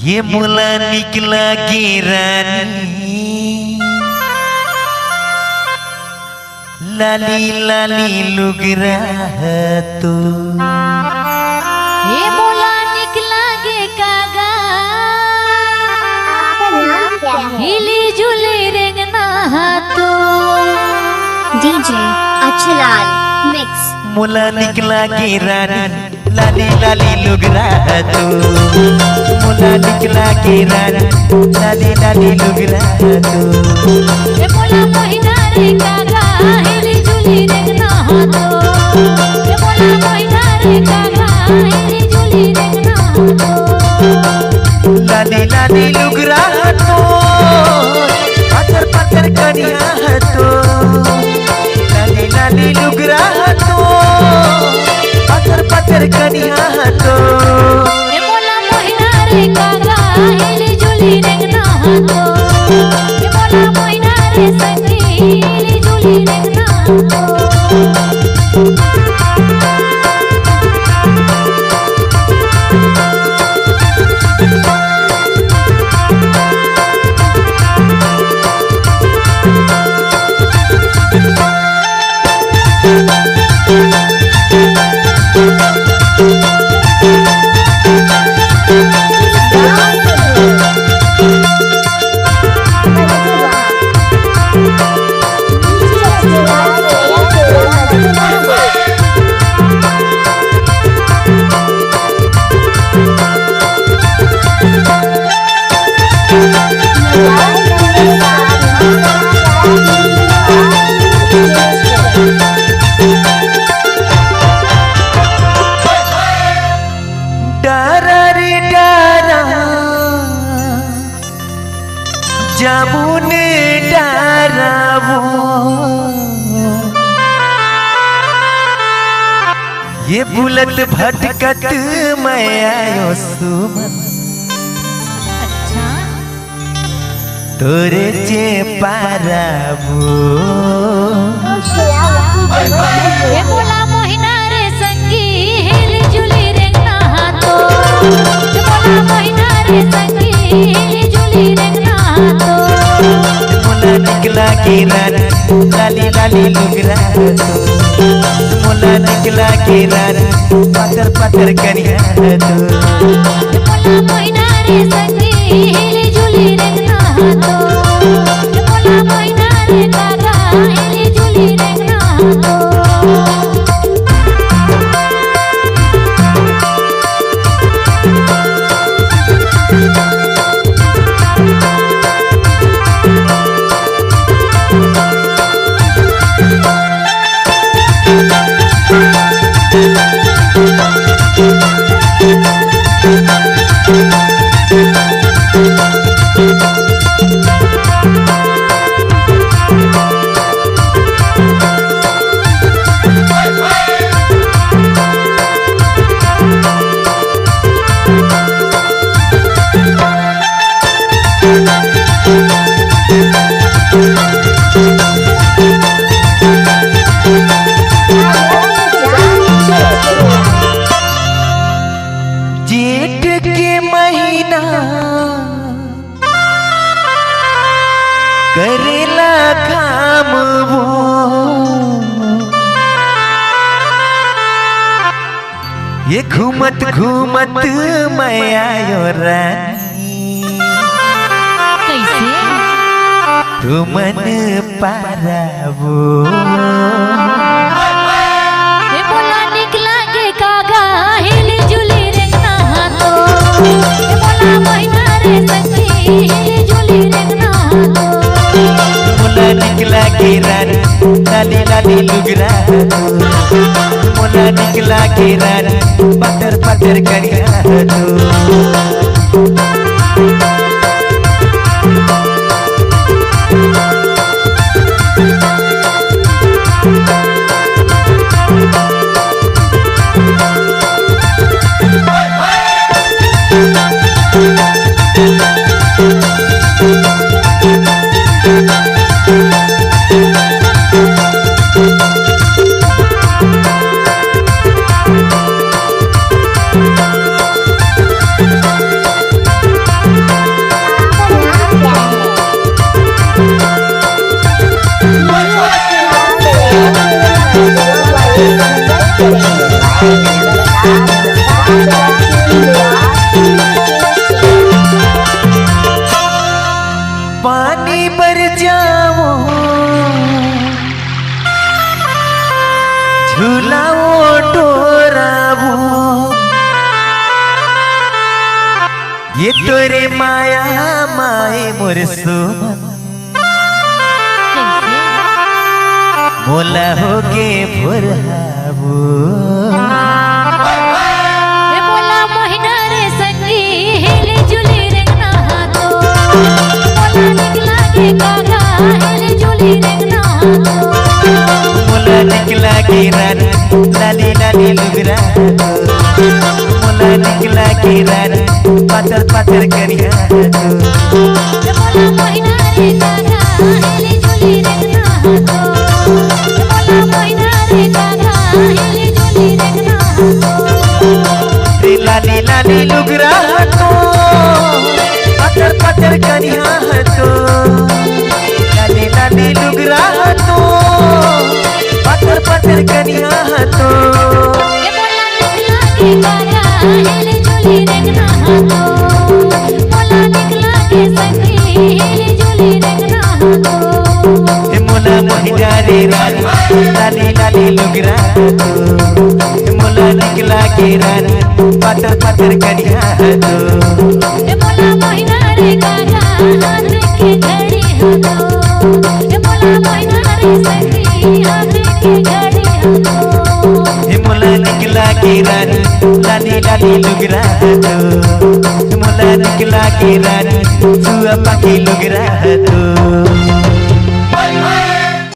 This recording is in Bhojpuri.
ये मुला निकला गिरानी लाली लाली लुगरा तो ये मुला निकला गे कागा हिली जुली रेंगना तो डीजे अच्छलाल मिक्स। मुला निकला गिरानी लाली लाली लुगरा तो मुला निकला गिरानी लाली लाली लुगरा तो ये मुला मोहिना रे कागा हिली जुली रेंगना तो ये मुला मोहिना रे कागा हिली जुली रेंगना तो लाली लाली लुगरा तो पत्थर पत्थर कनिया तो लाली लाली लुगरा तो पत्थर पत्थर कनिया तो ये मुला मोहिना रे कागा हिली जुली रेंगना तो ये मुला मोहिना रे संगी हिली जुली रेंगना तो जामुन डारावो ये बुलत भटकत मैं आयो सुमन अच्छा तोरे चे पारावो ये मुला मोहिना रे संगी हिली जुली रेंगना तो ये मुला मोहिना रे संगी हिली जुली रेंगना तो मुला निकला गिरानी लाली लाली लुगरा तो मुला निकला गिरानी पत्थर पत्थर कनिया तो ये मुला मोहिना रे संगी हिली जुली रेंगना तो ये मुला मोहिना रे कागा हिली जुली रेंगना तो जेठ के महीना करेला काम वो ये घूमत घूमत मैं आयो रानी कैसे तू मन पारावो ये मुला निकला गे कागा हिली जुली रेंगना तो ये मुला मोहिना रे संगी हिली जुली रेंगना तो मुला निकला गिरानी लाली लाली लुगरा तो मुला निकला गिरानी पत्थर पत्थर कनिया तो ये तोरे माया माए मोर सुमन मोला होके भोरहाबो हे बोला मोहिना रे संगी हिले जुली रेंगना हाथो मोला निकला के काका हिले जुली रेंगना हाथो मोला निकला के रानी लाली लाली लुगरा मोला निकला के रानी पातर पातर करिया हे बोला मोहिना रे काका हिले जुली रेंगना हाथो हे बोला मोहिना रे काका हिले जुली रेंगना हाथो रे लाली लाली लुगरा तो पातर पातर करिया तो लाली लाली लुगरा तो पातर पातर करिया तो हे बोला निकला के काका हिले जुली रेंगना हाथो मोला निकला के संगी हिले जुली रेंगना हाथो मोला मोहिना रे रानी लाली लाली लुगरा मोला निकला के रानी पातर पातर करिया तो हे मोला मोहिना रे काका हाथ के घड़ी हाथो हे मोला मोहिना रे संगी हाथ के घड़ी हाथो मोला निकला के रानी लाली लाली लुगरा मोला निकला के रानी सुआ पाकी लुगरा तो